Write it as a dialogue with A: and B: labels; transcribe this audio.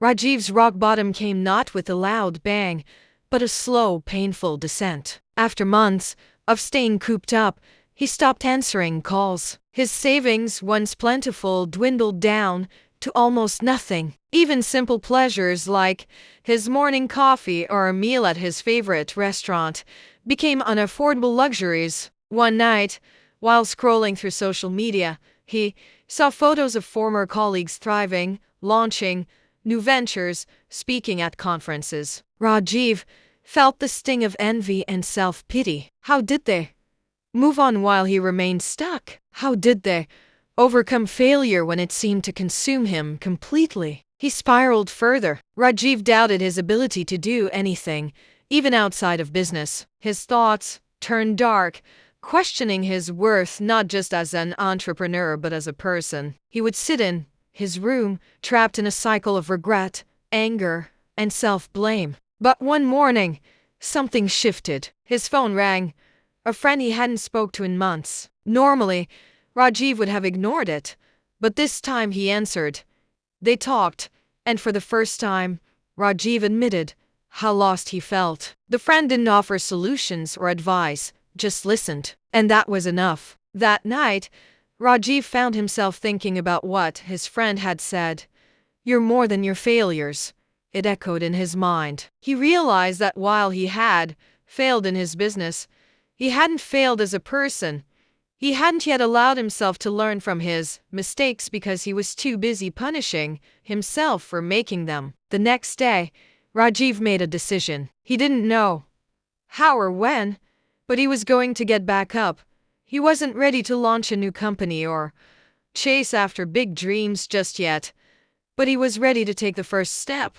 A: Rajiv's rock bottom came not with a loud bang, but a slow, painful descent. After months of staying cooped up, he stopped answering calls. His savings, once plentiful, dwindled down to almost nothing. Even simple pleasures like his morning coffee or a meal at his favorite restaurant became unaffordable luxuries. One night, while scrolling through social media, he saw photos of former colleagues thriving, launching new ventures, speaking at conferences. Rajiv felt the sting of envy and self-pity. How did they move on while he remained stuck? How did they overcome failure when it seemed to consume him completely? He spiraled further. Rajiv doubted his ability to do anything, even outside of business. His thoughts turned dark, questioning his worth not just as an entrepreneur but as a person. He would sit in his room, trapped in a cycle of regret, anger, and self-blame. But one morning, something shifted. His phone rang. A friend he hadn't spoke to in months. Normally, Rajiv would have ignored it, but this time he answered. They talked, and for the first time, Rajiv admitted how lost he felt. The friend didn't offer solutions or advice, just listened. And that was enough. That night, Rajiv found himself thinking about what his friend had said. "You're more than your failures," it echoed in his mind. He realized that while he had failed in his business, he hadn't failed as a person. He hadn't yet allowed himself to learn from his mistakes because he was too busy punishing himself for making them. The next day, Rajiv made a decision. He didn't know how or when, but he was going to get back up. He wasn't ready to launch a new company or chase after big dreams just yet, but he was ready to take the first step.